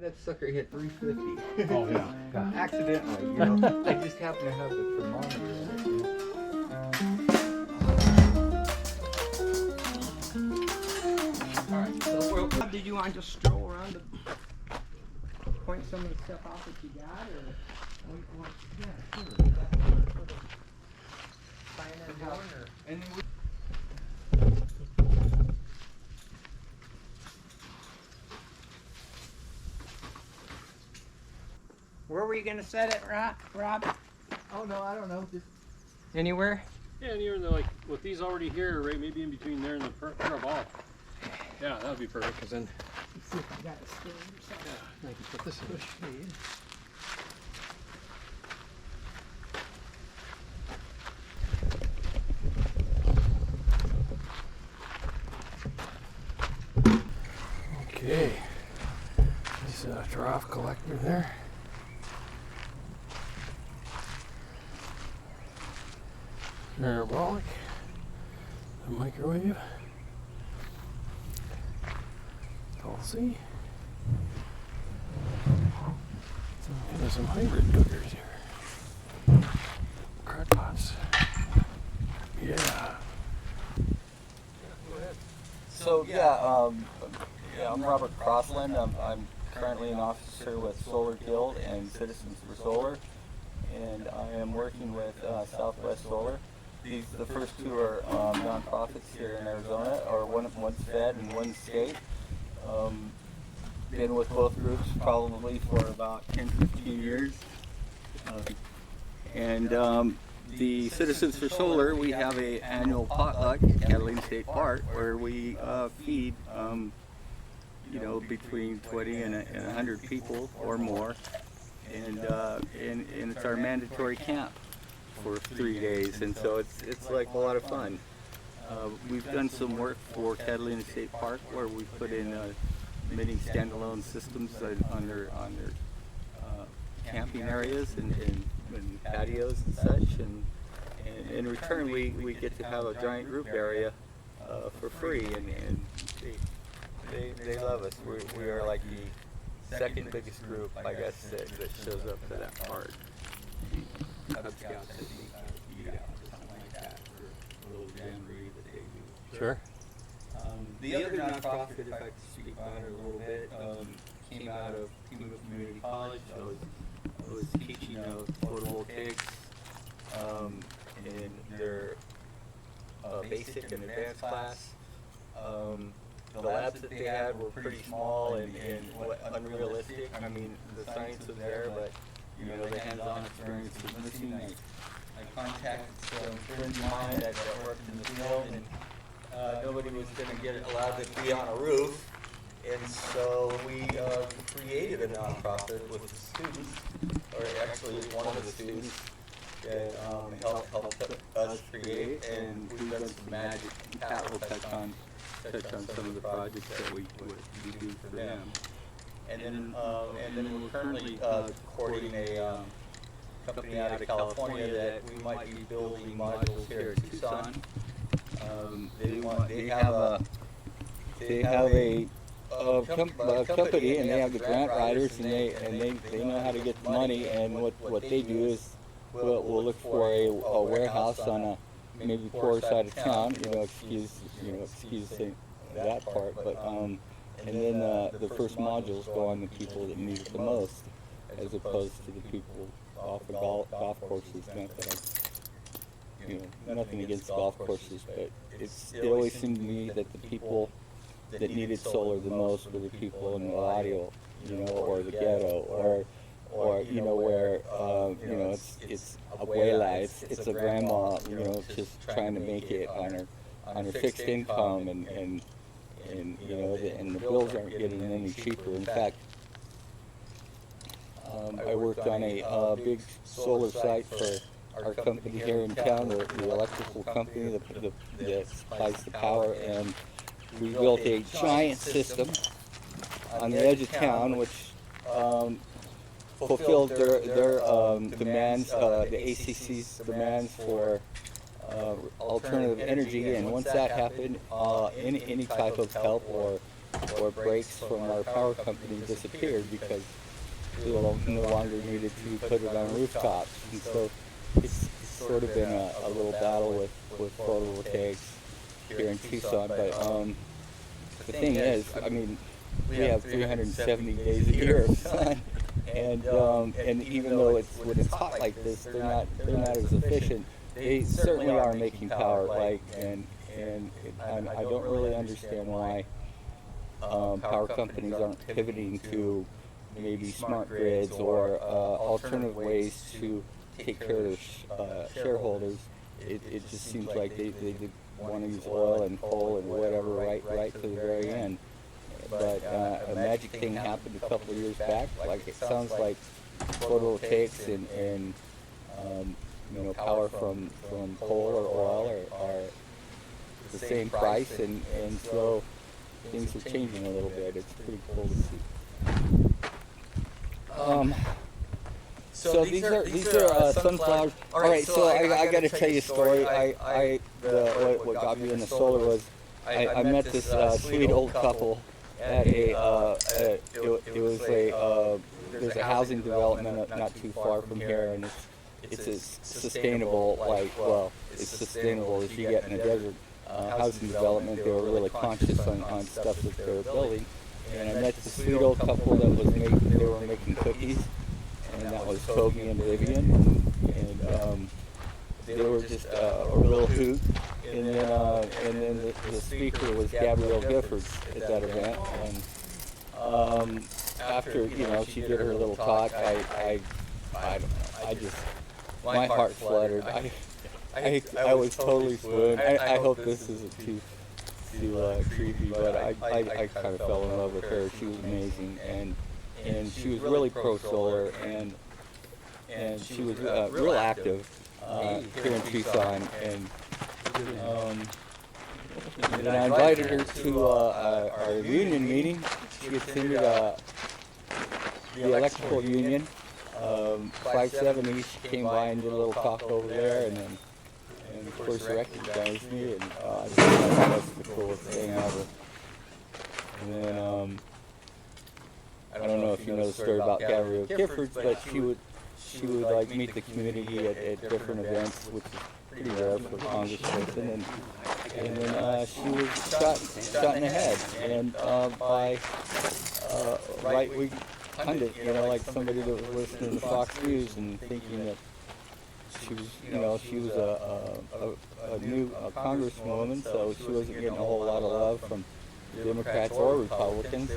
That sucker hit 350. Oh yeah. Accidentally, you know. I just happen to have the thermometer in it. You know? Alright, so did you want to just stroll around to point some of the stuff out that you got, or? Yeah, sure. Find out how, and then where were you going to set it, Rob? Oh no, I don't know. Just Anywhere? Yeah, and you're in the, like with these already here, right? Maybe in between there and the front ball. Yeah, that would be perfect. Cause then. see if I got a stand or something. Yeah, thank you. Put this in. Push shade. Okay. This draft collector there. Parabolic. The microwave. Tulsi. There's some hybrid cookers here. Crock pots. Yeah. So I'm Robert Crosland. I'm currently an officer with Solar Guild and Citizens for Solar, and I am working with Southwest Solar. The first two are nonprofits here in Arizona, or one's fed and one's state. Been with both groups probably for about 10-15 years. The Citizens for Solar, we have an annual potluck at Catalina State Park where we feed between 20 and 100 people or more, and it's our mandatory camp for 3 days, and so it's like a lot of fun. We've done some work for Catalina State Park where we put in many standalone systems on their camping areas and patios and such, and in return we get to have a giant group area for free, and they love us. We are like the second biggest group, I guess, that shows up to that park. Cub Scouts that eat out or something like that for a little jamboree that they do. Sure. The other nonprofit, if I could speak about it a little bit, came out of Team Community College. I was teaching photovoltaics in their basic and advanced class. The labs that they had were pretty small and unrealistic. I mean, the science was there, but the hands-on experience was missing. I contacted some friends of mine that worked in the field, and nobody was going to get allowed to be on a roof, and so we created a nonprofit with the students, or actually one of the students that helped us create, and we've done some magic. Pat will touch on some of the projects that we do for them. And then we're currently courting a company out of California that we might be building modules here in Tucson. They have a company, and they have the grant writers, and they know how to get the money. And what they do is we'll look for a warehouse on a maybe poor side of town. Excuse that part, but and then the first modules go on the people that need it the most, as opposed to the people off the golf courses. Not that nothing against golf courses, but it always seemed to me that the people that needed solar the most were the people in the barrio, or the ghetto, or where it's abuela, it's a grandma, just trying to make it on her fixed income, and the bills aren't getting any cheaper. In fact, I worked on a big solar site for our company here in town, the electrical company that supplies the power, and we built a giant system on the edge of town, which fulfilled their demands, the ACC's demands for alternative energy. And once that happened, any type of help or or breaks from our power company disappeared because we no longer needed to put it on rooftops. And so it's sort of been a little battle with photovoltaics here in Tucson. But the thing is, I mean, we have 370 days a year of sun, and even though when it's hot like this, they're not as efficient. They certainly are making power, and I don't really understand why power companies aren't pivoting to maybe smart grids or alternative ways to take care of their shareholders. It just seems like they want to use oil and coal and whatever right to the very end. But a magic thing happened a couple of years back. Like it sounds like photovoltaics and power from coal or oil are the same price, and so things are changing a little bit. It's pretty cool to see. So these are sunflowers. All right, so I got to tell you a story. What got me into solar was I met this sweet old couple at there's a housing development not too far from here, and it's as sustainable it's sustainable as you get in a desert. Housing development, they were really conscious on stuff that they were building, and I met the sweet old couple that they were making cookies, and that was Toby and Vivian, and they were just a real hoot. And then the speaker was Gabrielle Giffords at that event, and after she did her little talk, I just my heart fluttered. I was totally swooned. I hope this isn't too creepy, but I kind of fell in love with her. She was amazing, and she was really pro-solar, and she was real active here in Tucson, and I invited her to our union meeting. She attended the electrical union, 570. She came by and did a little talk over there, and of course recognized me, and I just thought that was the coolest thing ever. And then I don't know if you know the story about Gabrielle Giffords, but she would like meet the community at different events, which is pretty rare for a congressperson, and then she was shot in the head, and by right-wing pundit, like somebody that was listening to Fox News and thinking that she was a new congresswoman, so she wasn't getting a whole lot of love from Democrats or Republicans.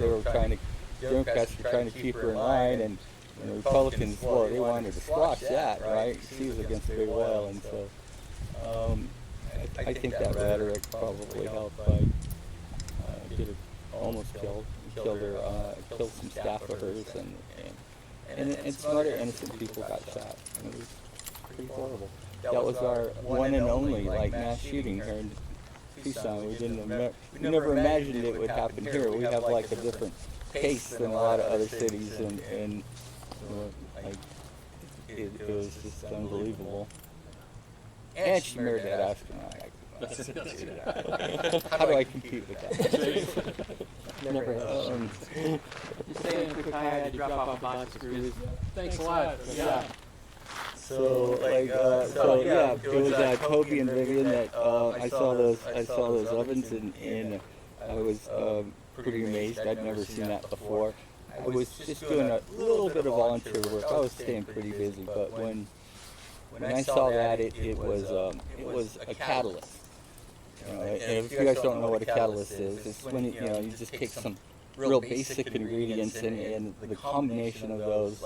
Democrats were trying to keep her in line, and the Republicans, well, they wanted to squash that, right? She was against big oil, and so I think that rhetoric probably helped by almost killed some staff of hers, and some other innocent people got shot. And it was pretty horrible. That was our one and only mass shooting here in Tucson. We never imagined it would happen here. We have a different pace than a lot of other cities, and it was just unbelievable. And she married that astronaut. How do I compete with that? Never. Just saying, quick, I had to drop off a box of screws. Thanks a lot. Yeah. So it was Toby and Vivian that I saw those ovens, and I was pretty amazed. I'd never seen that before. I was just doing a little bit of volunteer work. I was staying pretty busy, but when I saw that, it was a catalyst. And if you guys don't know what a catalyst is, it's when you just take some real basic ingredients, and the combination of those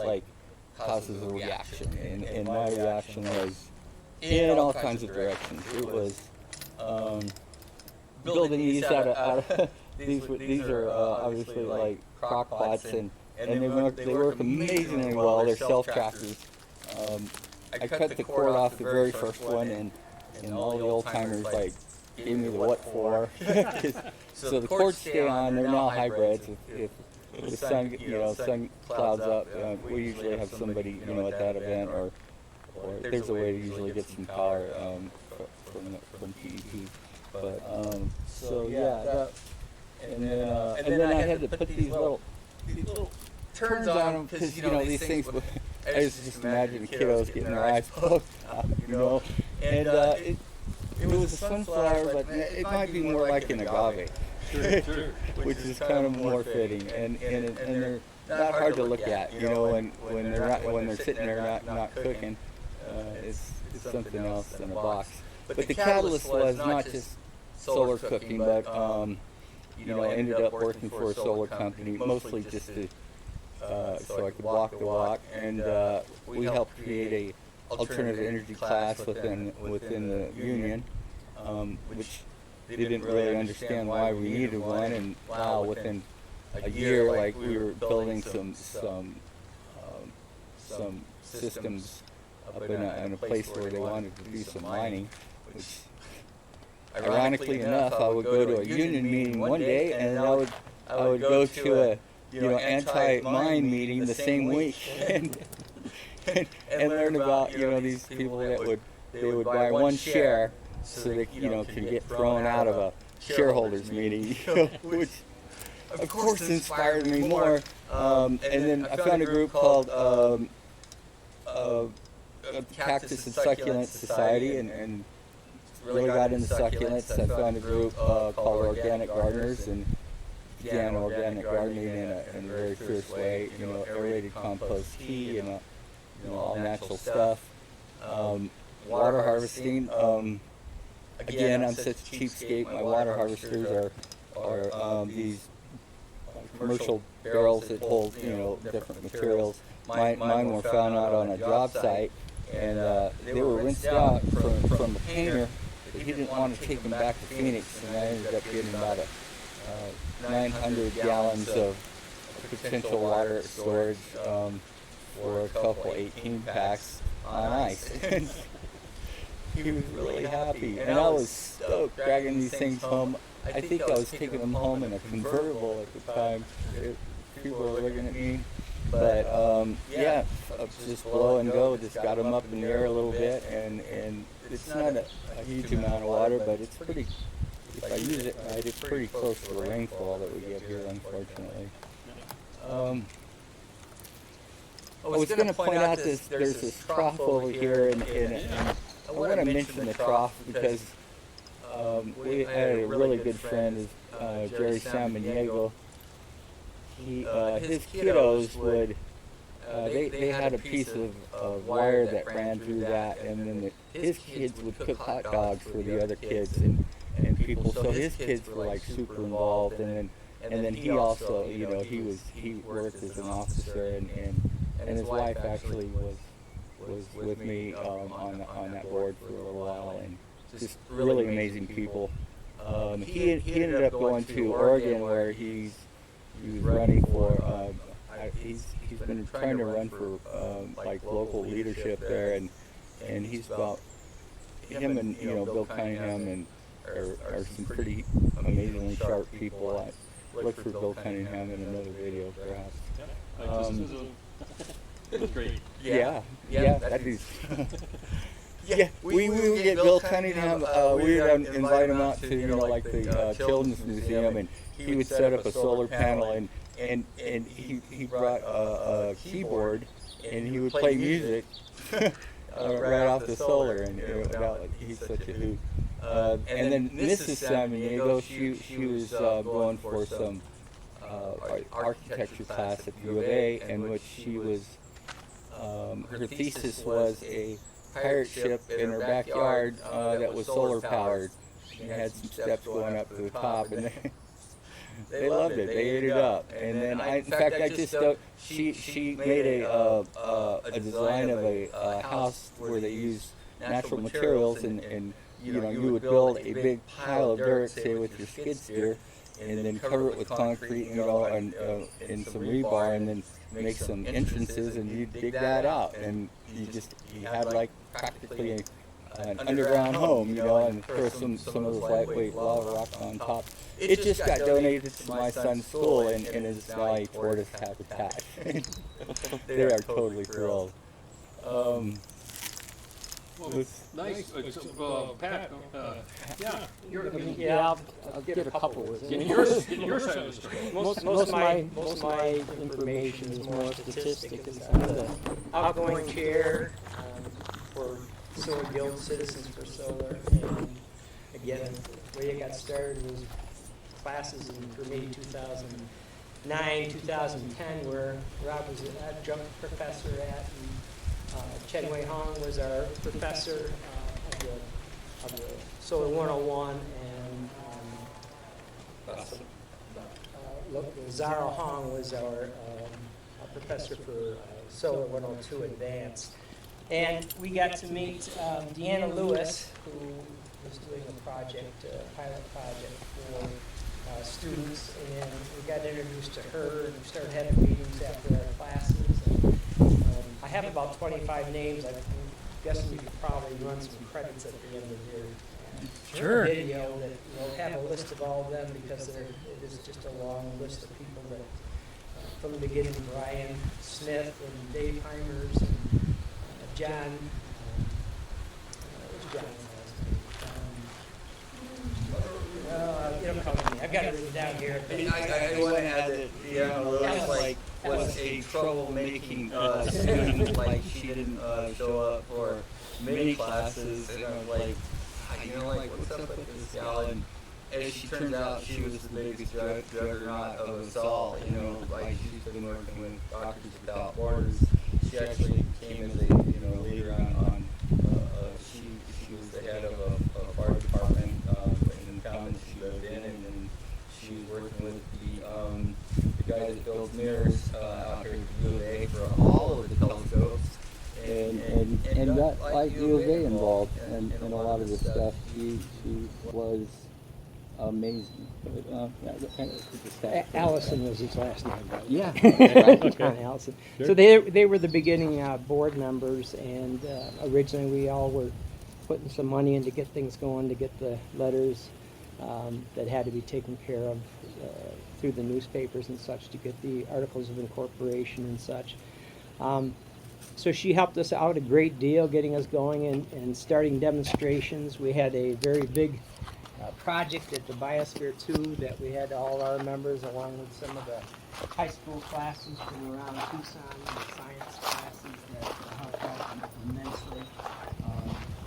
causes a reaction. And my reaction was in all kinds of directions. It was building these out of these are obviously crock pots, and they work amazingly well. They're self-trackers. I cut the cord off the very first one, and all the old timers gave me the what for. So the cords stay on. They're now hybrids. If the sun clouds up, we usually have somebody at that event, or there's a way to usually get some power from PEP. But so yeah, and then I had to put these little turns on them because these things. I just imagine kiddos getting their eyes poked out, and it was a sunflower, but it might be more like an agave, Sure. which is kind of more fitting, and they're not hard to look at, when they're sitting there not cooking. It's something else in a box. But the catalyst was not just solar cooking, but I ended up working for a solar company, mostly just to so I could walk the walk, and we helped create a alternative energy class within the union, which they didn't really understand why we needed one, and wow, within a year, like we were building some systems up in a place where they wanted to do some mining, which ironically enough, I would go to a union meeting one day, and I would go to a anti-mine meeting the same week, and learn about these people that they would buy one share so they could get thrown out of a shareholders meeting, which of course inspired me more. And then I found a group called Cactus and Succulent Society, and really got into succulents. I found a group called Organic Gardeners, and began organic gardening in a very fierce way. Aerated compost tea and all natural stuff. Water harvesting. Again, I'm such a cheapskate. My water harvesters are these commercial barrels that hold different materials. Mine were found out on a job site, and they were rinsed out from the painter. But he didn't want to take them back to Phoenix, and I ended up getting about 900 gallons of potential water storage for a couple 18 packs on ice. He was really happy, and I was stoked dragging these things home. I think I was taking them home in a convertible at the time. People were looking at me, but yeah, just blow and go. Just got them up in the air a little bit, and it's not a huge amount of water, but it's pretty. If I use it right, it's pretty close to the rainfall that we get here, unfortunately. I was going to point out there's this trough over here, and I want to mention the trough because we had a really good friend, Jerry Samaniego. His kiddos would, they had a piece of wire that ran through that, and then his kids would cook hot dogs for the other kids and people. So his kids were like super involved, and then he also, he worked as an officer, and his wife actually was with me on that board for a little while, and just really amazing people. He ended up going to Oregon, where he was running for. He's been trying to run for like local leadership there, and he's about him and Bill Cunningham and are some pretty amazingly sharp people. I look for Bill Cunningham in another video, perhaps. It was great. Yeah, that is. Yeah, we would get Bill Cunningham. We would invite him out to like the Children's Museum, and he would set up a solar panel, and he brought a keyboard, and he would play music right off the solar, and he's such a hoot. And then Mrs. Samaniego, she was going for some architecture class at the U of A, in which she was. Her thesis was a pirate ship in her backyard that was solar powered. She had some steps going up to the top, and they loved it. They ate it up. And then, in fact, she made a design of a house where they use natural materials, and you would build a big pile of dirt, say with your skid steer, and then cover it with concrete, and some rebar, and then make some entrances, and you dig that out, and you had like practically an underground home, and throw some of those lightweight lava rocks on top. It just got donated to my son's school, and is now a tortoise habitat. They are totally thrilled. Well, nice. Pat, yeah. Yeah, I'll get a couple with Get it. your side of the story. Most of my information is more statistic. I'm the outgoing chair for Solar Guild Citizens for Solar. And again, the way it got started was classes for me 2009, 2010, where Rob was an adjunct professor at, and Chen Wei Hong was our professor of the Solar 101, and Zara Hong was our professor for Solar 102 Advanced. And we got to meet Deanna Lewis, who was doing a project, a pilot project for students, and we got introduced to her, and we started having meetings after our classes. And, I have about 25 names. I'm guessing you could probably run some credits at the end of your video that have a list of all of them, because it is just a long list of people that, from the beginning, Brian Smith and Dave Heimers and John. What's John's last name? It'll come to me. I've got it written down here. I want to add that Deanna Lewis was a troublemaking student. Like, she didn't show up for many classes, and I was like, what's up with this gal? And as she turns out, she was the biggest juggernaut of us all. Like, she's been working with Doctors Without Borders. She actually came as a leader on she was the head of a fire department in the town that she lived in, and then she was working with the guy that builds mirrors out here at U of A for all of the telescopes, and got like U of A involved in a lot of this stuff. She was amazing. Allison was his last name, right? Yeah. John Allison. So they were the beginning board members, and originally we all were putting some money in to get things going, to get the letters that had to be taken care of through the newspapers and such, to get the articles of incorporation and such. So she helped us out a great deal, getting us going and starting demonstrations. We had a very big project at the Biosphere 2 that we had all our members, along with some of the high school classes from around Tucson, the science classes that helped out immensely.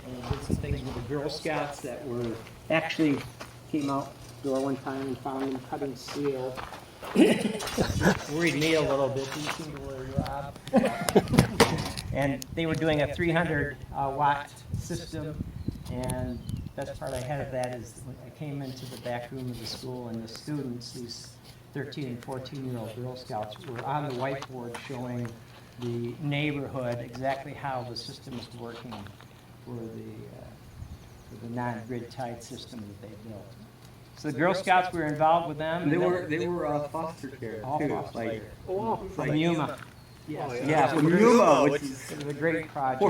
And did some things with the Girl Scouts that were actually came out door one time and found them cutting steel. Worried me a little bit. He seemed to worry Rob. And they were doing a 300 watt system, and best part I had of that is when I came into the back room of the school, and the students, these 13 and 14-year-old Girl Scouts, were on the whiteboard showing the neighborhood exactly how the system is working for the non-grid tied system that they built. So the Girl Scouts were involved with them. They were foster care all too. foster care. From Yuma. Yes. Yeah, from Yuma, which is It was a great project.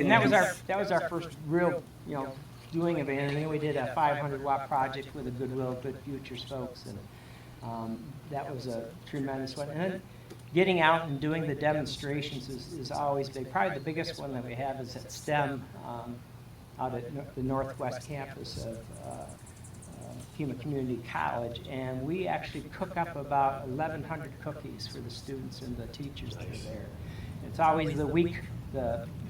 And that was our first real, doing of it. And then we did a 500 watt project with the Goodwill, Good Futures folks, and that was a tremendous one. And then getting out and doing the demonstrations is always big. Probably the biggest one that we have is at STEM, out at the Northwest campus of Pima Community College, and we actually cook up about 1,100 cookies for the students and the teachers that are there. It's always the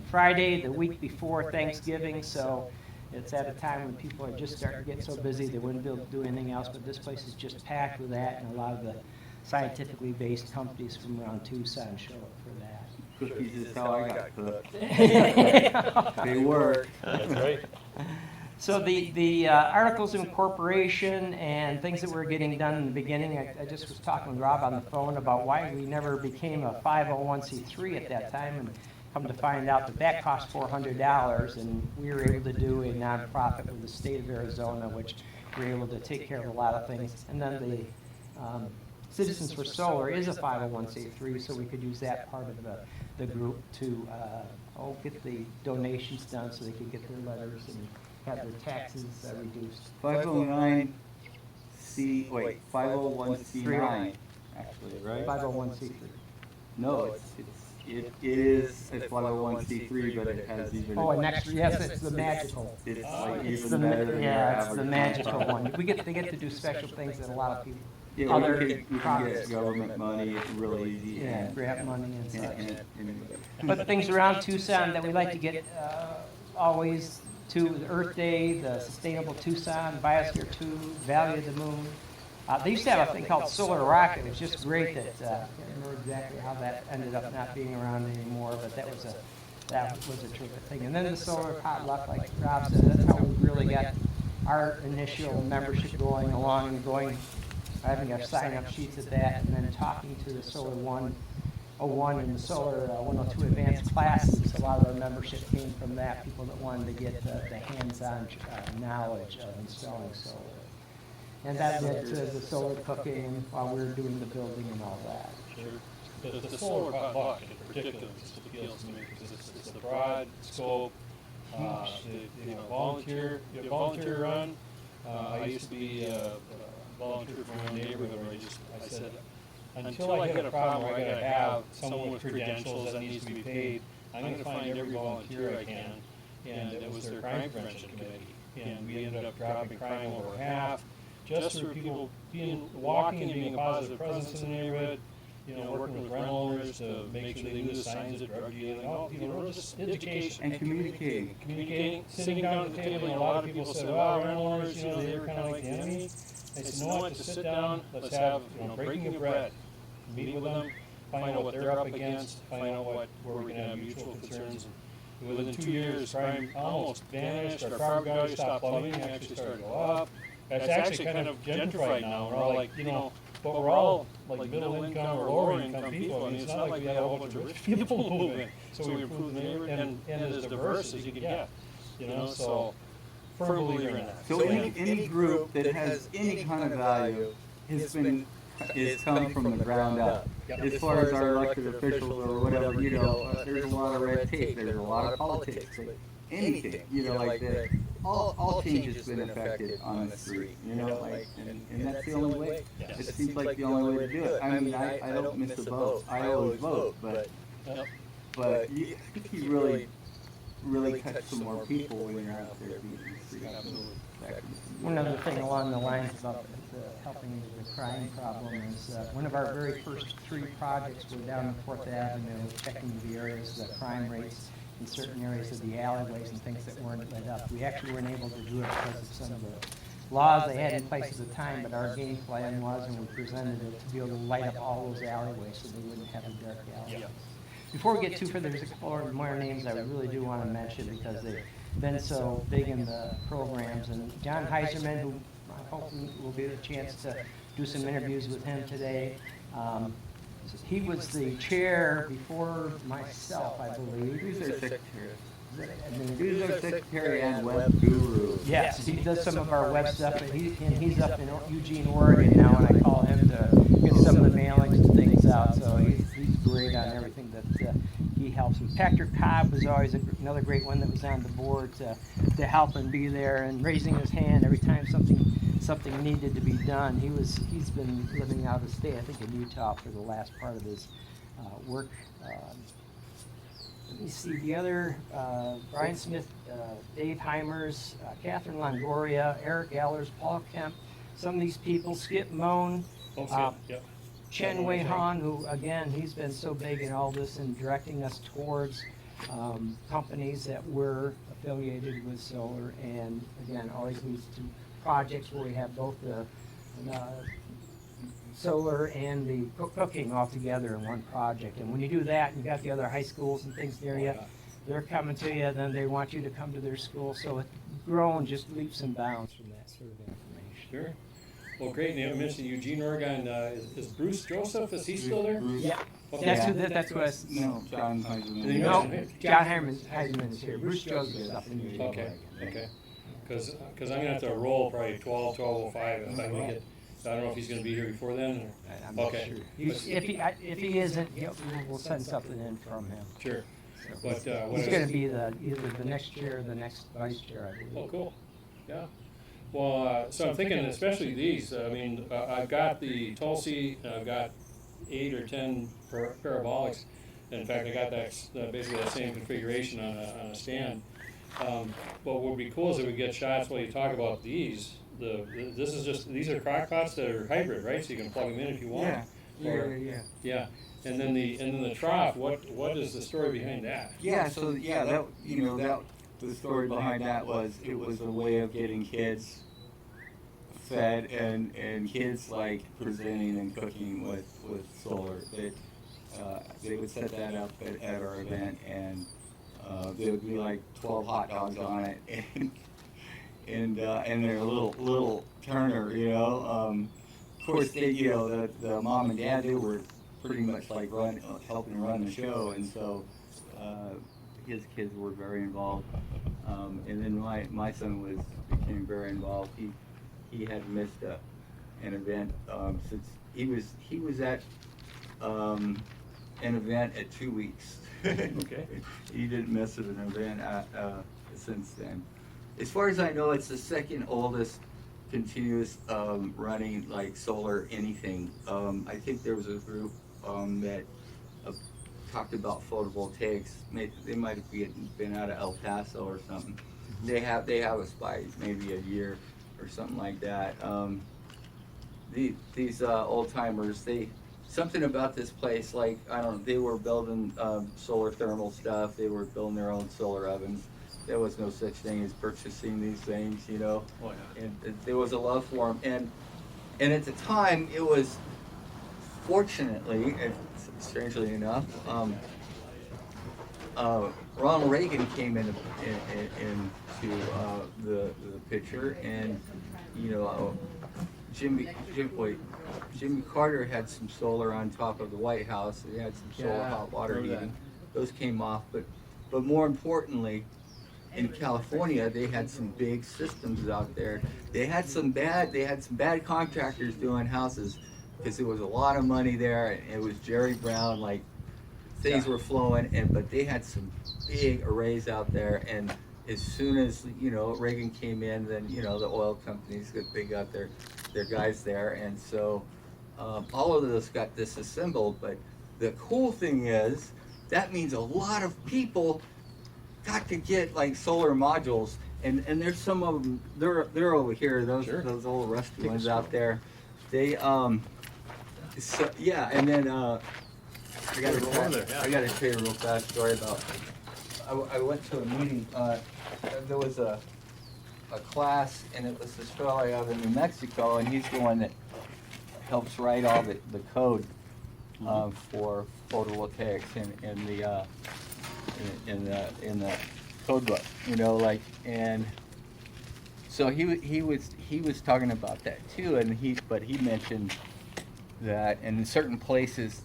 Friday, the week before Thanksgiving, so it's at a time when people are just starting to get so busy they wouldn't be able to do anything else, but this place is just packed with that, and a lot of the scientifically based companies from around Tucson show up for that. cookies is how I got cooked. They work. That's right. So the articles of incorporation and things that were getting done in the beginning, I just was talking with Rob on the phone about why we never became a 501c3 at that time, and come to find out that cost $400, and we were able to do a nonprofit with the state of Arizona, which we were able to take care of a lot of things. And then the Citizens for Solar is a 501c3, so we could use that part of the group to get the donations done so they could get their letters and have their taxes reduced. 501c, 501c9, actually, right? 501c3. No, it's It is a 501c3, but it has even. Oh, and next, yes, it's the magical. It's like It's even the, better than your yeah, it's the average magical nonprofit. one. They get to do special things that a lot of people, Yeah, other we can projects. get government money, it's really easy. Yeah, grant money and such. and- But things around Tucson that we like to get always to the Earth Day, the Sustainable Tucson, Biosphere 2, Valley of the Moon. They used to have a thing called Solar Rocket. It was just great that, I can't remember exactly how that ended up not being around anymore, but that was a terrific thing. And then the Solar Potluck, like Rob said, that's how we really got our initial membership going along and going, having our sign-up sheets at that, and then talking to the Solar 101 and the Solar 102 advanced classes. A lot of our membership came from that, people that wanted to get the hands-on knowledge of installing solar. And that led to the solar cooking while we were doing the building and all that. Sure. The solar potluck in particular just appeals to me because it's the broad scope, volunteer run. I used to be a volunteer for my neighborhood where I said, until I hit a problem where I gotta have someone with credentials that needs to be paid, I'm gonna find every volunteer I can. And it was their crime prevention committee. And we ended up dropping crime over half, just through people walking and being a positive presence in the neighborhood, working with rental owners to make sure they knew the signs of drug dealing, just education. And communicating. Communicating, sitting down at the table, a lot of people said, well, rental owners, they were kind of like the enemy. I said, no, what, just sit down, let's have, breaking of bread, meet with them, find out what they're up against, find out where we can have mutual concerns. And within 2 years, crime almost vanished, our property values stopped plummeting, actually started to go up. It's actually kind of gentrified now. We're all like, but we're all like middle income or lower income people. I mean, it's not like we had a whole bunch of rich people moving. So we improved the neighborhood and as diverse as you can get. So firm believer in that. So any group that has any kind of value has come from the ground up. As far as our elected officials or whatever, there's a lot of red tape, there's a lot of politics, like anything, like that. All change has been affected on the street, and that's the only way. It seems like the only way to do it. I mean, I don't miss a vote. I always vote, but I think you really touch some more people when you're out there beating the street. One other thing along the lines about helping the crime problem is one of our very first 3 projects were down on 4th Avenue, checking the areas, the crime rates in certain areas of the alleyways and things that weren't lit up. We actually weren't able to do it because of some of the laws they had in place at the time, but our game plan was, and we presented it, to be able to light up all those alleyways so they wouldn't have a dark alleyways. Before we get too further, there's a couple more names I really do want to mention because they've been so big in the programs. And John Heiserman, who I'm hoping will get a chance to do some interviews with him today. He was the chair before myself, I believe. He's our secretary. He's our secretary and web guru. Yes, he does some of our web stuff, and he's up in Eugene, Oregon now, and I call him to get some of the mailings and things out. So he's great on everything that he helps. And Patrick Cobb was always another great one that was on the board to help and be there and raising his hand every time something needed to be done. He's been living out of state, I think, in Utah for the last part of his work. Let me see the other, Brian Smith, Dave Heimers, Catherine Longoria, Eric Allers, Paul Kemp, some of these people, Skip Moan, Chen Wei Han, who again, he's been so big in all this and directing us towards companies that we're affiliated with solar, and again, always leads to projects where we have both the solar and the cooking all together in one project. And when you do that, and you got the other high schools and things near you, they're coming to you, then they want you to come to their school. So it's grown just leaps and bounds from that sort of information. Sure. Well, great. And you mentioned Eugene, Oregon. Is Bruce Joseph, is he still there? Yeah. Okay. That's who I... No, John Heiserman. No, John Heiserman is here. Bruce Joseph is up in Eugene, Okay, Oregon. okay. Because I'm going to have to roll probably 12:05 if I can get... So I don't know if he's going to be here before then, or... I'm not Okay. sure. If he isn't, we'll send something in from him. Sure. So, But what he's I going was- to be either the next chair or the next vice chair, I believe. Oh, cool. Yeah. Well, so I'm thinking especially these. I mean, I've got the Tulsi, and I've got 8 or 10 parabolics. In fact, I got that basically that same configuration on a stand. But what would be cool is if we get shots while you talk about these. This is just, these are crock pots that are hybrid, right? So you can plug them in if you want. Yeah. And then the trough. What is the story behind that? Yeah, so that the story behind that was it was a way of getting kids fed and kids like presenting and cooking with solar. They would set that up at our event, and there would be like 12 hot dogs on it, and they're a little turner, Of course, the mom and dad, they were pretty much like helping run the show, and so his kids were very involved. And then my son became very involved. He had missed an event since he was at an event at 2 weeks. Okay. He didn't miss an event since then. As far as I know, it's the second oldest continuous running like solar anything. I think there was a group that talked about photovoltaics. They might have been out of El Paso or something. They have us by maybe a year or something like that. These old timers, something about this place, like, I don't know, they were building solar thermal stuff. They were building their own solar ovens. There was no such thing as purchasing these things, Oh, yeah. And there was a love for them. And at the time, it was, fortunately, and strangely enough, Ronald Reagan came into the picture, and Jimmy Carter had some solar on top of the White House. He had some solar hot water heating. Those came off, but more importantly, in California, they had some big systems out there. They had some bad contractors doing houses because there was a lot of money there, and it was Jerry Brown, like things were flowing, but they had some big arrays out there. And as soon as Reagan came in, then the oil companies they got their guys there, and so all of those got disassembled. But the cool thing is that means a lot of people got to get like solar modules, and there's some of them. They're over here. Those old rusty ones out there. They so yeah, and then I gotta tell you a real fast story about. I went to a meeting. There was a class, and it was this fellow out of New Mexico, and he's the one that helps write all the code for photovoltaics in the code book, and so he was talking about that too, and but he mentioned that in certain places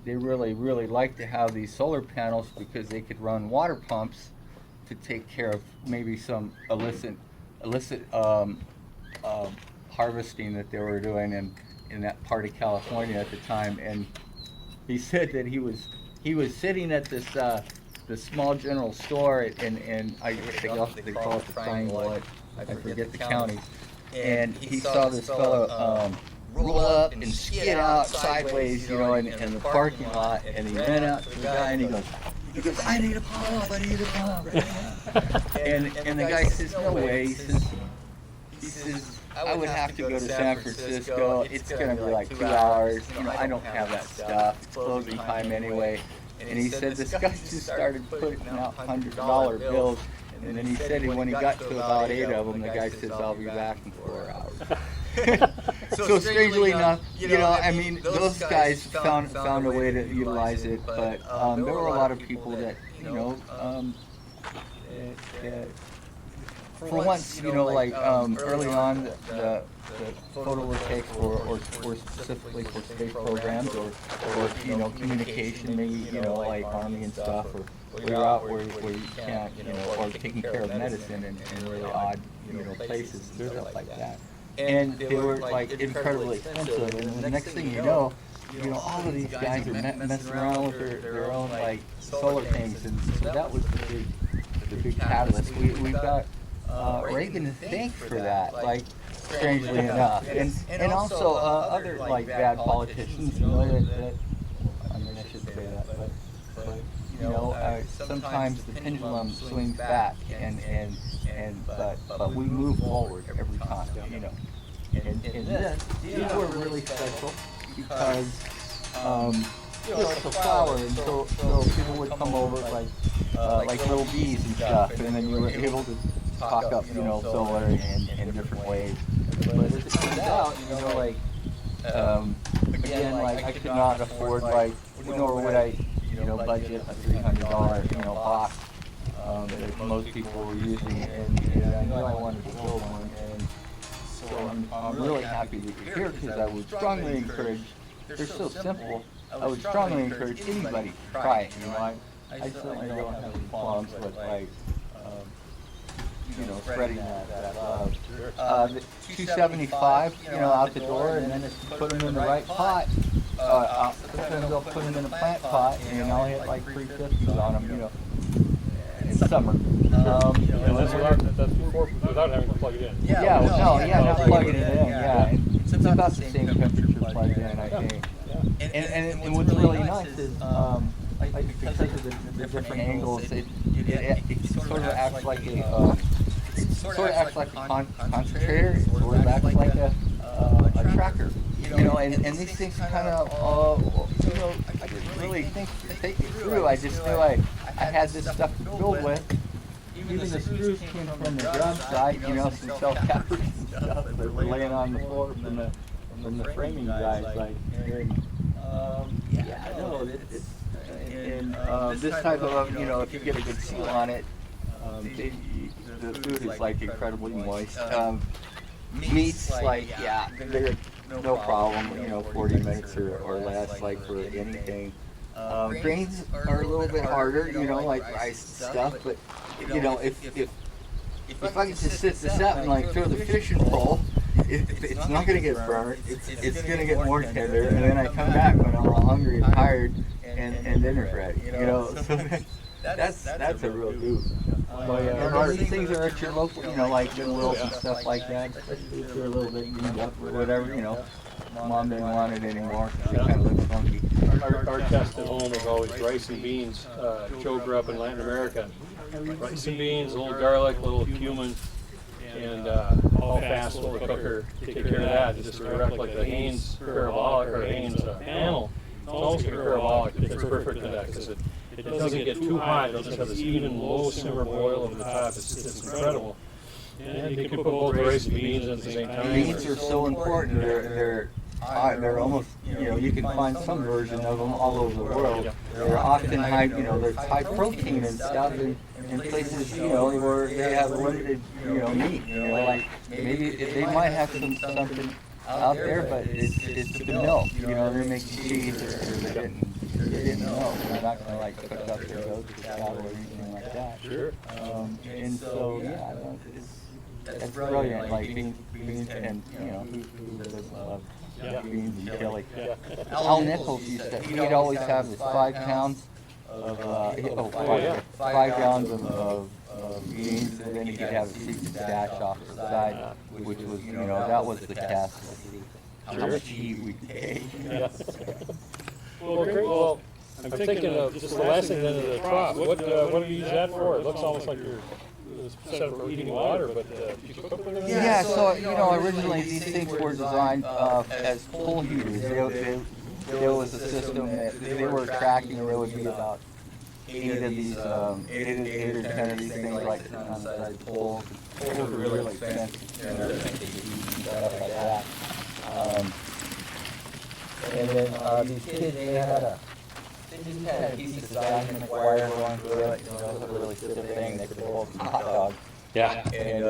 they really like to have these solar panels because they could run water pumps to take care of maybe some illicit harvesting that they were doing in that part of California at the time. And he said that he was sitting at this small general store, and they call it the Triangle. I forget the county. And he saw this fellow roll up and skid out sideways, in the parking lot. And he ran out to the guy, and he goes, I need a pump. And the guy says, no way. He says, I would have to go to San Francisco. It's going to be like 2 hours. I don't have that stuff. It's closing time anyway. And he said this guy just started putting out $100 bills. And then he said when he got to about 8 of them, the guy says, I'll be back in 4 hours. So strangely enough, those guys found a way to utilize it. But there were a lot of people that, for once, early on, the photovoltaics were specifically for space programs or communication, maybe, like Army and stuff, or we're out where you can't, or taking care of medicine in really odd, places, stuff like that. And they were like incredibly expensive, and the next thing you know, all of these guys are messing around with their own like solar things, and so that was the big catalyst. We've got Reagan to thank for that, like strangely enough, and also other like bad politicians, that I shouldn't say that, but sometimes the pendulum swings back, but we move forward every time, you know. And these were really special because, you know, it's a flower, and so people would come over like little bees and stuff, and then you were able to talk up, you know, solar in different ways. But as it turns out, you know, like, again, like, I could not afford, like, nor would I, you know, budget a $300, you know, box that most people were using, and I knew I wanted to build one, and so I'm really happy that you're here, because I would strongly encourage, they're so simple, I would strongly encourage anybody to try it, you know. I certainly don't have any qualms with, like, you know, spreading that love. The $275, you know, out the door, and then if you put them in the right pot, sometimes they'll put them in a plant pot, and I'll hit like 350s on them, you know, in summer. And that's before, without having to plug it in. Not plugging it in, yeah. It's about the same temperature plugged in, I think. And what's really nice is, like, because of the different angles, it sort of acts like a concentrator, it sort of acts like a tracker. You know, and these things kind of, you know, I didn't really think to take it through. I just knew I had this stuff to build with. Even the screws came from the job site, you know, some self-cappers and stuff that were laying on the floor from the framing guys. Like, yeah, no, this type of, you know, if you get a good seal on it, the food is like incredibly moist. Meats, like, yeah, they're no problem, you know, 40 minutes or less, like for anything. Grains are a little bit harder, you know, like rice and stuff, but, you know, if I could just sit this out and like throw the fishing pole, it's not going to get burnt, it's going to get more tender, and then I come back when I'm all hungry and tired, and dinner's ready, you know, so that's a real goof. And these things are at your local, you know, like Goodwills and stuff like that, especially if they're a little bit used up or whatever, you know. Mom didn't want it anymore, it kind of looks funky. Our test at home was always rice and beans. Joe grew up in Latin America. Rice and beans, a little garlic, a little cumin, and all fast in the cooker. Take care of that. It's just direct like the Haynes parabolic or Haynes panel. It's almost like a parabolic. It's perfect for that because it doesn't get too hot. It doesn't have this even low simmer boil over the top. It's incredible. And you can put both rice and beans at the same time. Beans are so important. They're almost, you know, you can find some version of them all over the world. They're often high, you know, there's high protein and stuff in places, you know, where they have limited, you know, meat. You know, like maybe they might have something out there, but it's the milk. You know, they're making cheese or they're getting milk. They're not going to like cook up their goats or cattle or anything like that. Sure. And so, yeah, that's brilliant. Like beans and, you know, who doesn't love beans and chili. Al Nichols he'd always have this 5 pounds of 5 gallons of beans, and then he could have a secret stash off to the side, which was, you know, that was the test. How much heat we take. Well, great. Well, I'm thinking of just the last thing then of the crop. What do you use that for? It looks almost like you're set up for eating water, but you cook with it? Yeah, so, you know, originally these things were designed as pull heaters. There was a system that they were tracking, and there would be about 8 of these, 8 or 10 of these things like sitting on the side of the pole. Poles were really expensive, you know, stuff like that. And then these kids, they just had a piece of dynamic wire going through it, you know, it was a really stiff thing that could hold a hot dog. Yeah. And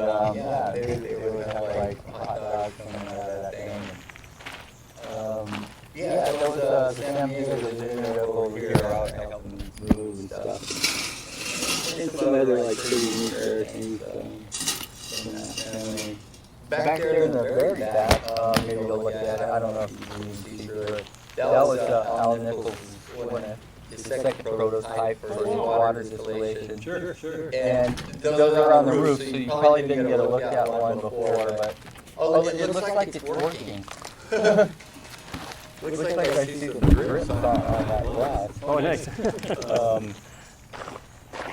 they would have like a hot dog coming out of that thing. Yeah, there was Sam Hughes was in there over here out helping move and stuff. And some other like pretty neat things from that family. Back there in the very back, maybe you'll look at it, I don't know if you can see through it. That was Al Nichols' his second prototype for water distillation. Sure. And those are on the roof, so you probably didn't get a look at one before, but it looks like it's working. Looks like I see some drips on that glass. Oh, nice.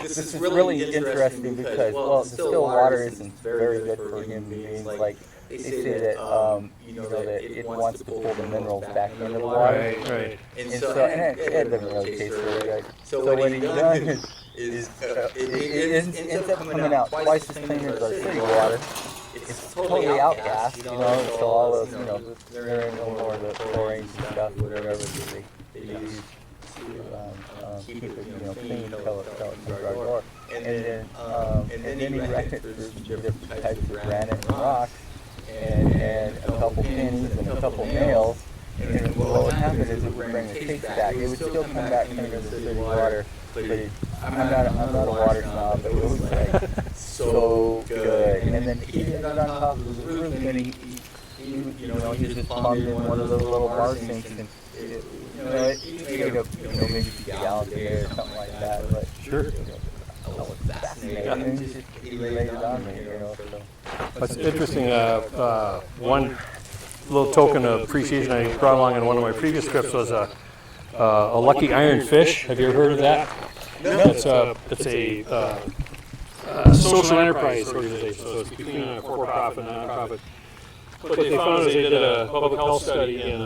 this is really interesting because, well, distilled water isn't very good for human beings. Like, they say that, that it wants to pull the minerals back into the water. Right. And it doesn't really taste really good. So what he done is it ends up coming out twice as clean as our city water. It's totally outgassed, so all those, there ain't no more of the chlorines and stuff, whatever they use to keep it, clean till it comes our door. And then he ran it through some different types of granite and rocks, and a couple pennies and a couple nails. And what would happen is it would bring the taste back. It would still come back clean as the city water, but I'm not a water snob, but it was like so good. And then he did it on top of the roof, and he just plumbed in one of those little bar sinks, and it ate up, maybe 2 gallons a day or something like that. But Sure. I was fascinated. And he laid it on me, so. That's interesting. One little token of appreciation I brought along on one of my previous trips was a lucky iron fish. Have you ever heard of that? It's a social enterprise organization, so it's between a for-profit and a non-profit. What they found is they did a public health study in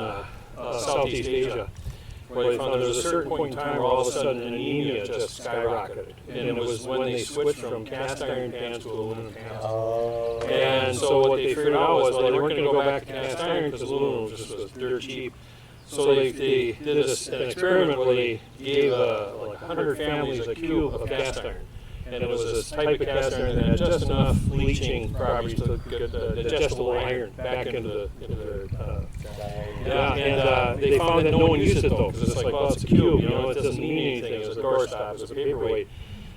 Southeast Asia, where they found there was a certain point in time where all of a sudden anemia just skyrocketed, and it was when they switched from cast iron pans to aluminum pans. And so what they figured out was, well, they weren't going to go back to cast iron because aluminum just was dirt cheap. So they did an experiment where they gave like 100 families a cube of cast iron. And it was this type of cast iron that had just enough leaching properties to get the digestible iron back into their and they found that no one used it though, because it's like, well, it's a cube, it doesn't mean anything, it's a doorstop, it's a paperweight.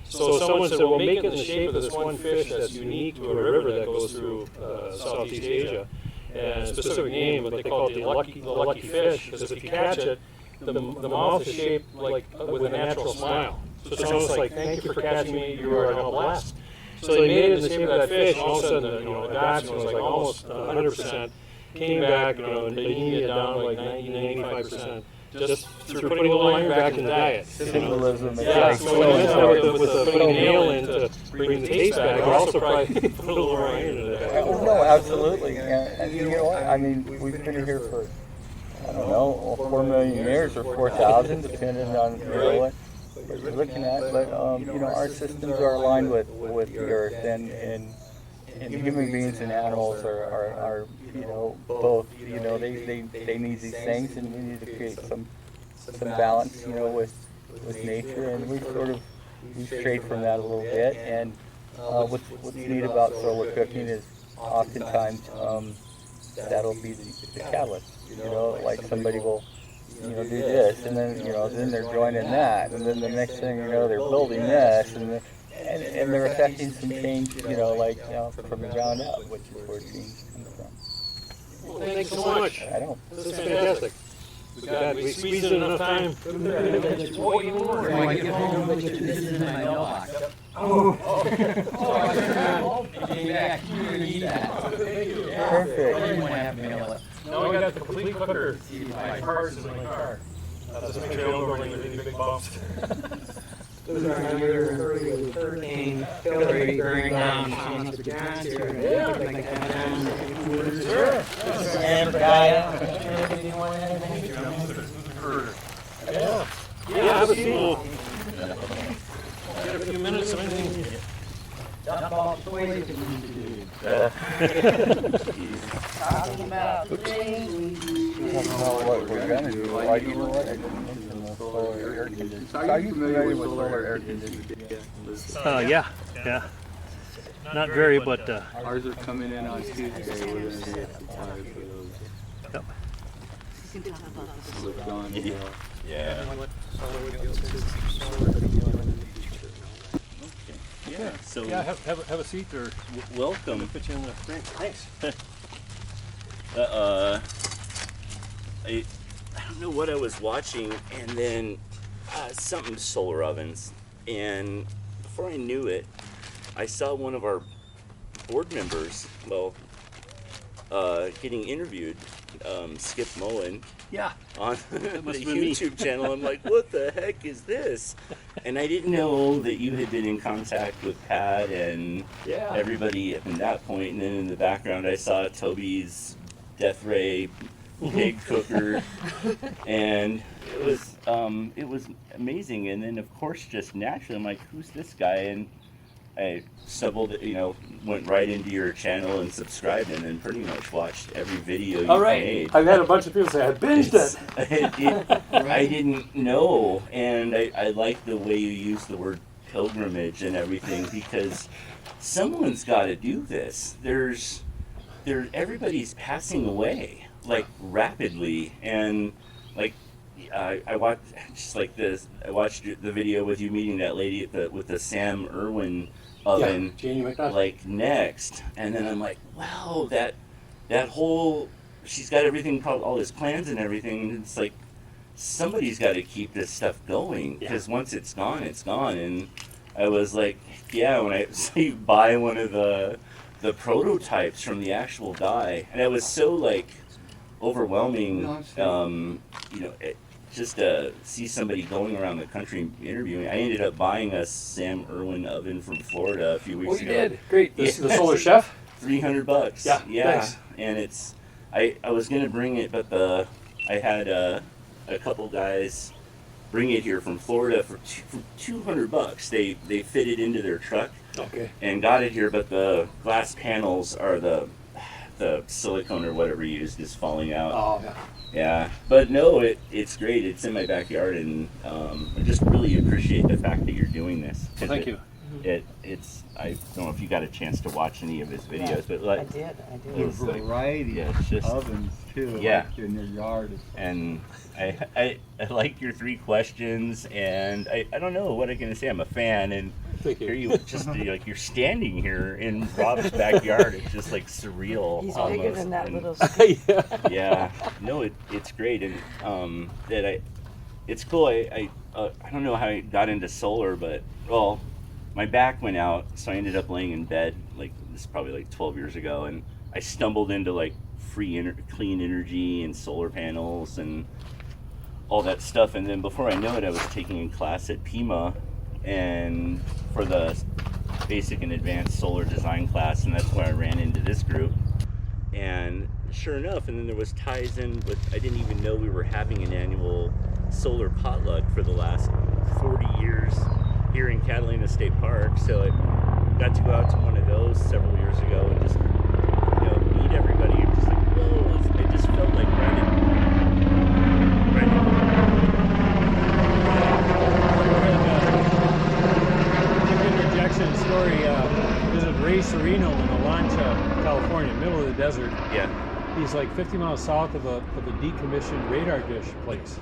So someone said, well, make it in the shape of this one fish that's unique to a river that goes through Southeast Asia, and a specific name, but they call it the lucky fish, because if you catch it, the mouth is shaped like with a natural smile. So it's almost like, thank you for catching me, you are now blessed. So they made it in the shape of that fish, and all of a sudden, the adoption was like almost 100%, came back, the anemia down to like 90-95%, just through putting a little iron back in the diet. Symbolism. Yeah, so with putting a nail in to bring the taste back, we're also probably put a little more iron in the diet. Oh, no, absolutely. And you know what? I mean, we've been here for, I don't know, 4 million years or 4,000, depending on what you're looking at. But our systems are aligned with the earth, and human beings and animals are both. They need these things, and we need to create some balance, with nature, and we strayed from that a little bit. And what's neat about solar cooking is oftentimes that'll be the catalyst. Like somebody will do this, and then they're joining that, and then the next thing they're building this, and they're affecting some change, from the ground up, which is where change comes from. Well, thanks so much. I don't. This is fantastic. We squeezed in enough time. When I get home, this is in my mailbox. Came back, you're going to eat that. Perfect. You want to have to mail it. Now I got the complete cooker. My parts in my car. Just make sure I don't go any big bumps. Those are under Hurricane Hillary bearing down on the John's here. Like that down. Sure. Amplifier. Yeah. Yeah, have a seat. Get a few minutes of anything. Dump all the toys that we need to do. Talking about things we I don't know what we're gonna do. Why do you know what? I didn't mention the solar air conditioning. Are you familiar with solar air conditioning? Yeah. Not very, but Ours are coming in on Tuesday. We're gonna get supplies for those. Yep. With John, Yeah. Yeah. So yeah, have a seat or welcome. put you in the drink. Thanks. I don't know what I was watching, and then something solar ovens, and before I knew it, I saw one of our board members, getting interviewed, Skip Mullen, Yeah. on the must have been me. YouTube channel. I'm like, what the heck is this? And I didn't know that you had been in contact with Pat and Yeah. everybody at that point. And then in the background, I saw Toby's Death Ray pig cooker, and it was amazing. And then of course, just naturally, I'm like, who's this guy? And I stumbled, went right into your channel and subscribed, and then pretty much watched every video you All right. made. I've had a bunch of people say I binged it. I didn't know, and I like the way you use the word pilgrimage and everything, because someone's got to do this. Everybody's passing away, like, rapidly, and like I watched just like this. I watched the video with you meeting that lady with the Sam Irwin oven, Janie McNutt. like, next, and then I'm like, wow, that whole, she's got everything, all his plans and everything. And it's like, somebody's got to keep this stuff going, because once it's gone, it's gone. And I was like, yeah, when I saw you buy one of the prototypes from the actual guy, and it was so, like, overwhelming, just to see somebody going around the country interviewing. I ended up buying a Sam Irwin oven from Florida a few weeks ago. Oh, you did? Great. The Solar Chef? $300. Yeah, thanks. And it's, I was gonna bring it, but I had a couple guys bring it here from Florida for $200. They fit it into their truck. Okay. And got it here, but the glass panels are the silicone or whatever used is falling out. Oh, yeah. Yeah, but no, it's great. It's in my backyard, and I just really appreciate the fact that you're doing this. Thank you. It's I don't know if you got a chance to watch any of his videos, but I like, did. There's It's a like- variety yeah, of it's just- ovens too. Yeah. Like in your yard. and I like your 3 questions, and I don't know what I'm gonna say. I'm a fan, and Thank you. here you just like you're standing here in Rob's backyard. It's just like surreal. He's almost. bigger than that And- little. Yeah. Yeah, no, it's great, and it's cool. I don't know how I got into solar, but well, my back went out, so I ended up laying in bed. Like, this is probably like 12 years ago, and I stumbled into like clean energy and solar panels and all that stuff. And then before I know it, I was taking a class at Pima, and for the basic and advanced solar design class, and that's where I ran into this group. And sure enough, and then there was ties in with, I didn't even know we were having an annual solar potluck for the last 40 years here in Catalina State Park. So I got to go out to one of those several years ago and just, meet everybody. And just like, whoa, it just felt like right Interjection story. Visited Ray Serino in Alancha, California, middle of the desert. Yeah. He's like 50 miles south of a decommissioned radar dish place.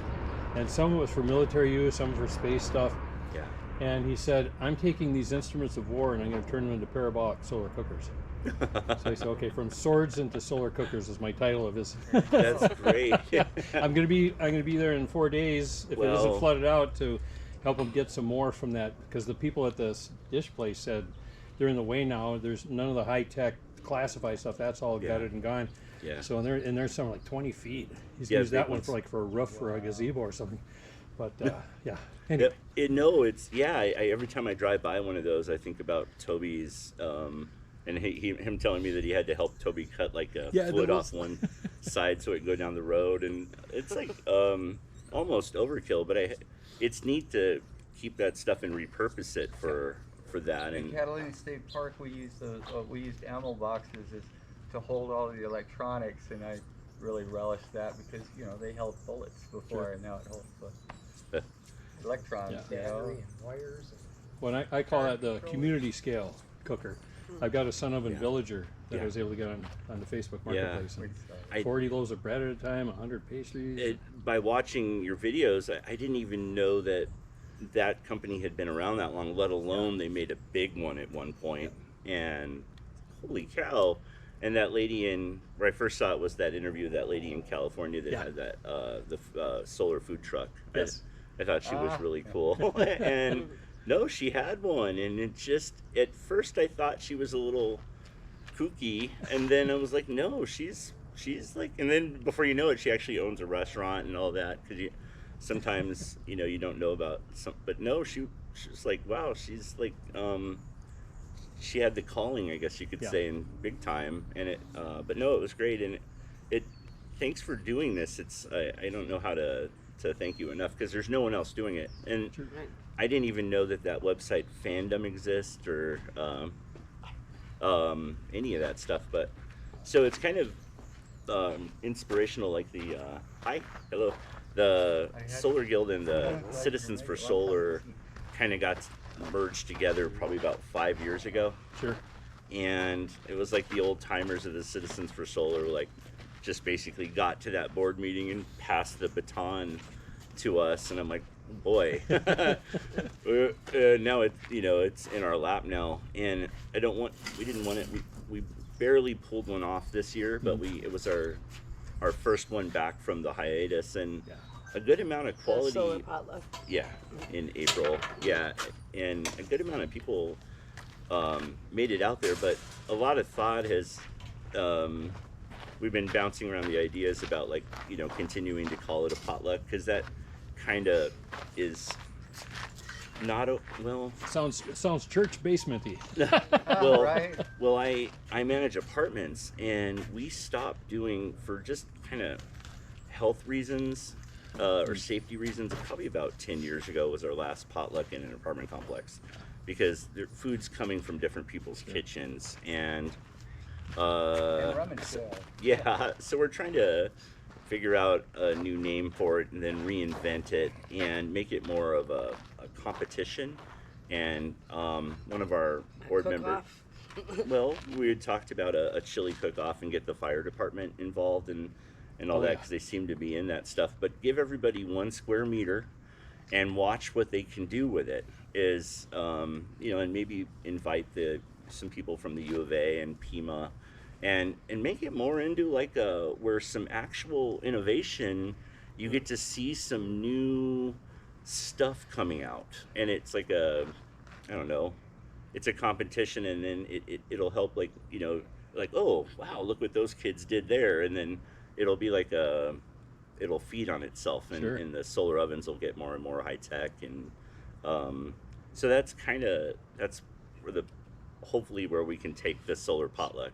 And some of it was for military use, some for space stuff. Yeah. And he said, I'm taking these instruments of war and I'm going to turn them into parabolic solar cookers. So I said, okay, from swords into solar cookers is my title of his. That's great. Yeah. I'm gonna be there in 4 days if it Well- isn't flooded out, to help them get some more from that, because the people at this dish place said they're in the way now. There's none of the high tech classified stuff. That's all Yeah. gutted and gone. Yeah. So and there's some like 20 feet. He's Yeah, used that big one ones. for a roof for a gazebo or something. But yeah. Anyway. Every time I drive by one of those, I think about Toby's, and him telling me that he had to help Toby cut like a foot off one side so it could go down the road, and it's like almost overkill. But it's neat to keep that stuff and repurpose it for that. In And Catalina State Park, we used ammo boxes to hold all of the electronics, and I really relished that because they held bullets before, and now it holds electrons. Yeah. Battery and wires. When I call that the community scale cooker. I've got a son of a villager that I was able to get on the Facebook Marketplace. And I- 40 loaves of bread at a time, 100 pastries. by watching your videos, I didn't even know that company had been around that long, let alone they made a big one at one point. And holy cow. And that lady where I first saw it was that interview of that lady in California that had that the solar food truck. Yes. I thought she was really cool. And no, she had one, and it just, at first I thought she was a little kooky. And then I was like, no, she's like, and then before you know it, she actually owns a restaurant and all that. Because sometimes, you don't know about some, but no, she's like, wow, she's like, she had the calling, I guess you could say, in big time. And but no, it was great. And it thanks for doing this. I don't know how to thank you enough, because there's no one else doing it. And I didn't even know that website Fandom exists, or any of that stuff. But so it's kind of inspirational, like the hello, the Solar Guild and the Citizens for Solar kind of got merged together probably about 5 years ago. Sure. And it was like the old timers of the Citizens for Solar, like, just basically got to that board meeting and passed the baton to us. And I'm like, boy, now it's in our lap now. And we didn't want it. We barely pulled one off this year, but it was our first one back from the hiatus, and a good amount of quality. Solar Potluck. Yeah, in April. Yeah, and a good amount of people made it out there, but a lot of thought has. We've been bouncing around the ideas about, like, continuing to call it a potluck, because that kind of is not sounds church basementy. Well, Right. well, I manage apartments, and we stopped doing, for just kind of health reasons or safety reasons. Probably about 10 years ago was our last potluck in an apartment complex, because the food's coming from different people's kitchens, and yeah, so we're trying to figure out a new name for it, and then reinvent it and make it more of a competition. And one of our board members, well, we had talked about a chili cook-off and get the fire department involved and all that, because they seem to be in that stuff. But give everybody 1 square meter and watch what they can do with it. Is and maybe invite some people from the U of A and Pima, and make it more into like where some actual innovation, you get to see some new stuff coming out, and it's like it's a competition, and then it'll help, like, like, oh wow, look what those kids did there, and then it'll be like it'll feed on itself, and, and the solar ovens will get more and more high tech, and so that's where hopefully where we can take the solar potluck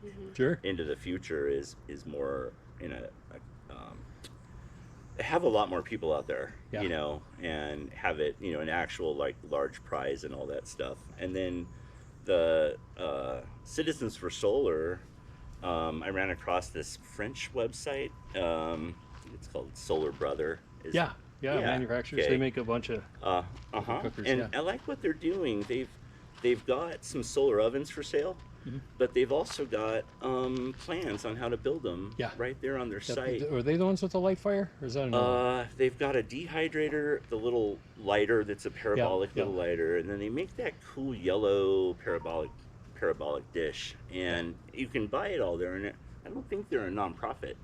into the future is more in have a lot more people out there, and have it, an actual, like, large prize and all that stuff. And then the Citizens for Solar, I ran across this French website. It's called Solar Brother. Manufacturers. Okay. They make a bunch of cookers. And I like what they're doing. They've got some solar ovens for sale, but they've also got plans on how to build them right there on their site. Are they the ones with the light fire, or is that another? They've got a dehydrator, the little lighter that's a parabolic little lighter, and then they make that cool yellow parabolic dish, and you can buy it all there. And I don't think they're a nonprofit.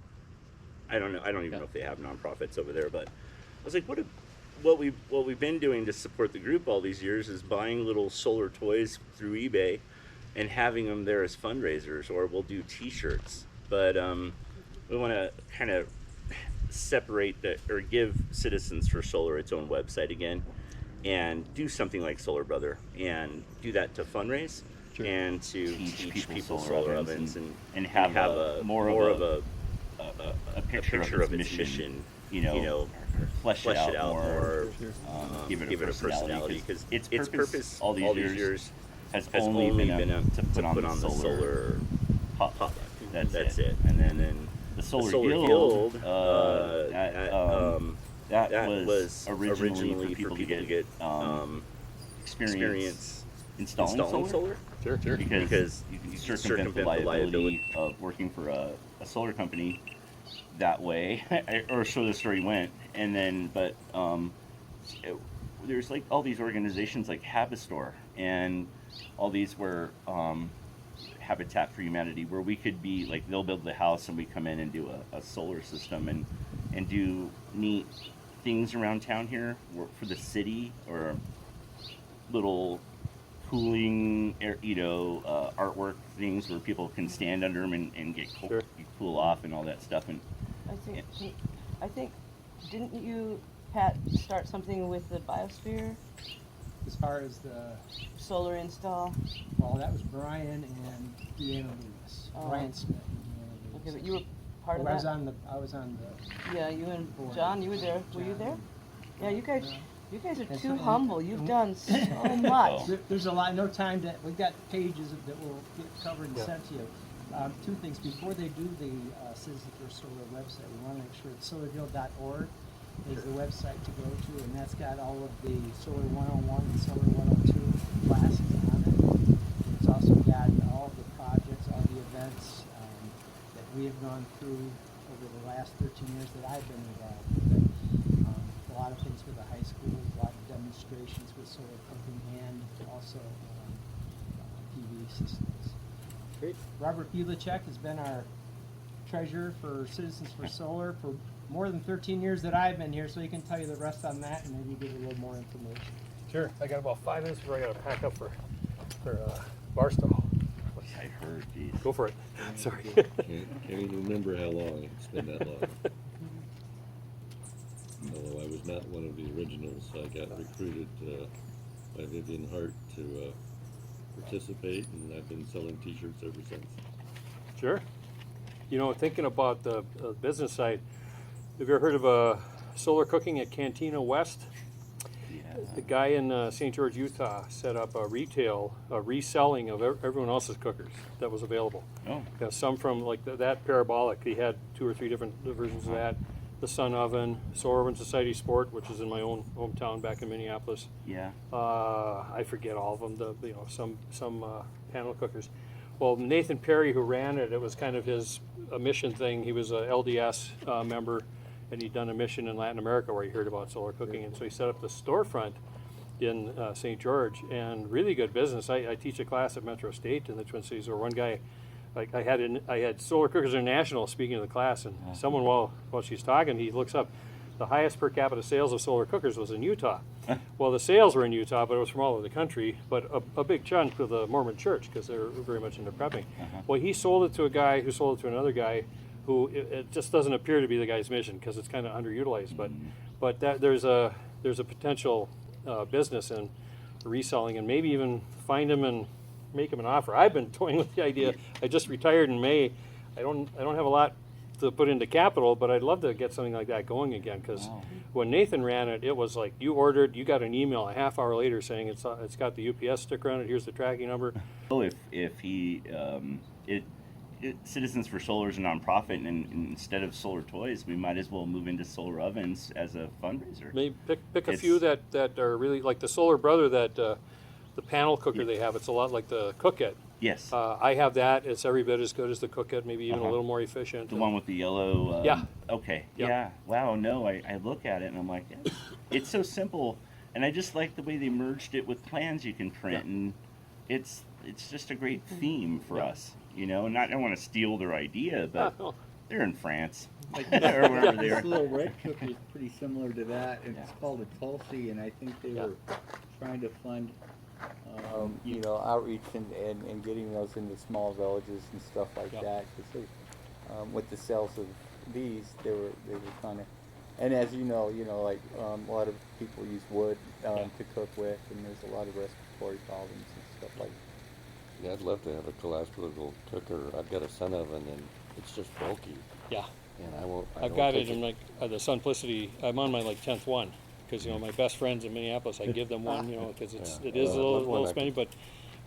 I don't know. I don't even know if they have nonprofits over there. But I was like, what we've been doing to support the group all these years is buying little solar toys through eBay and having them there as fundraisers, or we'll do T-shirts. But we want to kind of separate or give Citizens for Solar its own website again, and do something like Solar Brother, and do that to fundraise and to teach people solar ovens, and have a more of a picture of its mission. Flesh it out more, give it a personality, because its purpose all these years has only been to put on the solar potluck. That's it. And then the Solar Guild, that was originally for people to get experience installing solar. Sure. Because you circumvent the liability of working for a solar company that way, or so the story went. And then, but there's like all these organizations like Habistore and all these where Habitat for Humanity, where we could be like, they'll build the house and we come in and do a solar system and do neat things around town here for the city, or little cooling, artwork things where people can stand under them and get cool, cool off and all that stuff. And I think, didn't you, Pat, start something with the biosphere As far as the, solar install? well, that was Brian and Deanna Lewis. Oh. Brian Smith and Deanna Okay, Lewis. but you were part of I was that? I was on the Yeah, you and board. John, you were there. Were you John there? and- Yeah, you guys are And too so- humble. You've done so Oh. much. There's a lot, no time to, we've got pages that will get covered and sent to you. Two things, before they do the Citizens for Solar website, we want to make sure that solarhill.org is the website to go to, and that's got all of the Solar 101 and Solar 102 classes on it. It's also got all the projects, all the events that we have gone through over the last 13 years that I've been involved with it. A lot of things for the high school, a lot of demonstrations with solar cooking, and also PV systems. Great. Robert Bulichek has been our treasurer for Citizens for Solar for more than 13 years that I've been here, so he can tell you the rest on that and maybe give you a little more information. Sure. I got about 5 minutes before I got to pack up for Barstow. I heard, geez. Go for it. Sorry. Can't even remember how long it's been that long. Although I was not one of the originals, I got recruited by Vivian Hart to participate, and I've been selling T-shirts ever since. Sure. You know, thinking about the business side, have you ever heard of solar cooking at Cantina West? Yeah. The guy in St. George, Utah, set up a reselling of everyone else's cookers that was available. Oh. Yeah, some from like that parabolic. He had 2 or 3 different versions of that. The Sun Oven, Solar Urban Society Sport, which is in my own hometown back in Minneapolis. Yeah. I forget all of them. Some panel cookers. Well, Nathan Perry, who ran it, it was kind of his mission thing. He was a LDS member, and he'd done a mission in Latin America where he heard about solar cooking, and so he set up the storefront in St. George, and really good business. I teach a class at Metro State in the Twin Cities, where one guy, like I had Solar Cookers International speaking to the class, and someone while she's talking, he looks up, the highest per capita sales of solar cookers was in Utah. Well, the sales were in Utah, but it was from all over the country, but a big chunk of the Mormon church, because they're very much into prepping. Well, he sold it to a guy who sold it to another guy who it just doesn't appear to be the guy's mission, because it's kind of underutilized, but that there's a potential business in reselling, and maybe even find him and make him an offer. I've been toying with the idea. I just retired in May. I don't have a lot to put into capital, but I'd love to get something like that going again, because when Nathan ran it, it was like you got an email a half hour later saying it's got the UPS sticker on it, here's the tracking number. Oh, if he Citizens for Solar is a nonprofit, and instead of solar toys, we might as well move into solar ovens as a fundraiser. Maybe pick a few that are really like the Solar Brother, that the panel cooker they have. It's a lot like the Cookit. Yes. I have that. It's every bit as good as the Cookit, maybe even a little more efficient. The one with the yellow. Yeah. Okay. Yep. Yeah. Wow. No, I look at it and I'm like, it's so simple, and I just like the way they merged it with plans you can print, and it's just a great theme for us, you know. And I don't want to steal their idea, but they're in France, like, or wherever they are. This little red cookie is pretty similar to that. It's called a Tulsi, and I think they were trying to fund, outreach and getting those into small villages and stuff like that. Because with the sales of these, they were trying to. And as you know, a lot of people use wood to cook with, and there's a lot of respiratory problems and stuff like that. Yeah, I'd love to have a cylindrical cooker. I've got a Sun Oven, and it's just bulky. Yeah. And I won't got take it in like the Simplicity. I'm on my 10th one, because my best friends in Minneapolis, I give them one, because it is a little spendy, but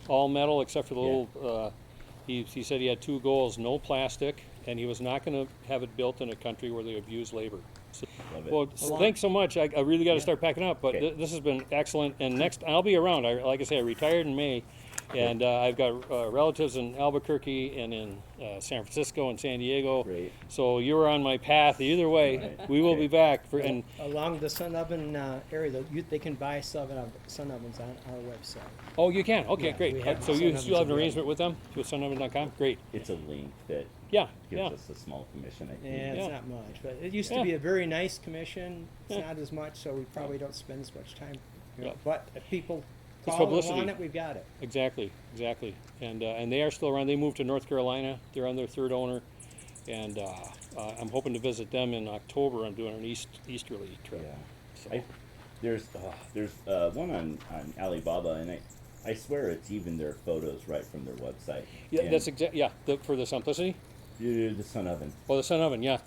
all metal except for the little. He said he had 2 goals: no plastic, and he was not going to have it built in a country where they abuse labor. So, well, thanks so much. I really got to start packing up, but this has been excellent. And next, I'll be around. Like I say, I retired in May. And I've got relatives in Albuquerque and in San Francisco and San Diego. Great. So you're on my path. Either way, we will be back. And Along the Sun Oven area, they can buy Sun Ovens on our website. oh, you can. Okay, Yeah, we great. have So Sun you Ovens still have an available. arrangement with them with sunoven.com? Great. It's a link that Yeah. gives Yeah. us a small commission, I think. Yeah, it's Yeah. not much, but it used to Yeah. be a very nice commission. It's Yeah. not as much, so we probably don't spend as much time. Yeah. But if people call and publicity. want it, we've got it. Exactly. And they are still around. They moved to North Carolina. They're on their third owner. And I'm hoping to visit them in October. I'm doing an easterly trip. Yeah. There's one on Alibaba, and I swear it's even their photos right from their website. Yeah, And that's for the simplicity. the Sun Oven. Oh, the Sun Oven, yeah.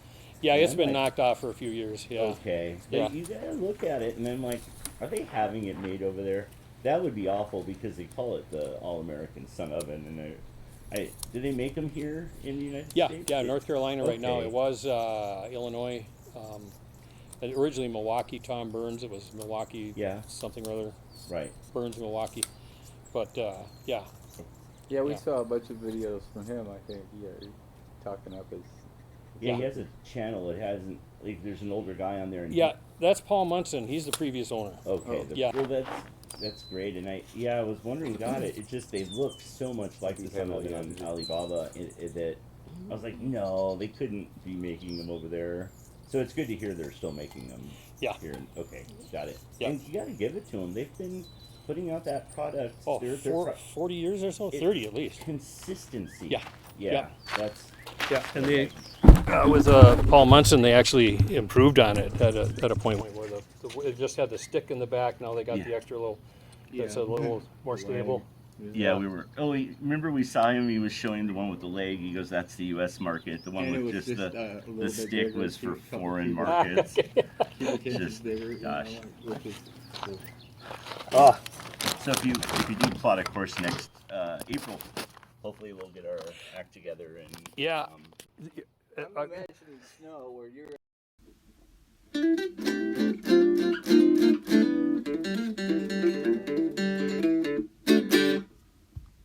Yeah, And it's I'm been like, knocked off for a few years, yeah. Okay. Yeah. But you gotta look at it, and I'm like, are they having it made over there? That would be awful because they call it the All-American Sun Oven, and do they make them here in the United States? Yeah, North Carolina right now. Okay. It was Illinois, originally Milwaukee, Tom Burns. It was Milwaukee something or other. Right. Burns, Milwaukee. But, yeah. Yeah, we Yeah. saw a bunch of videos from him, I think. Yeah, talking up his. Yeah, he has a channel. It hasn't, like, there's an older guy on there. And Yeah, that's Paul Munson. He's the previous owner. Okay. Yeah. Well, that's great. And I was wondering, it just, they look so much like the Sun Oven on Alibaba that I was like, no, they couldn't be making them over there. So it's good to hear they're still making them here. Okay, got it. Yeah. And you got to give it to them. They've been putting out that product. Oh, 40 years or so? 30 at least. Consistency. Yeah. Yeah. That's. Yeah, and they, with Paul Munson, they actually improved on it at a point where it just had the stick in the back. Now they got the extra little, that's a little more stable. Yeah, remember we saw him, he was showing the one with the leg, he goes, that's the U.S. market, the one with just the stick was for foreign markets. Just, gosh. So if you do plot a course next April, hopefully we'll get our act together and Yeah. I'm imagining snow where you're.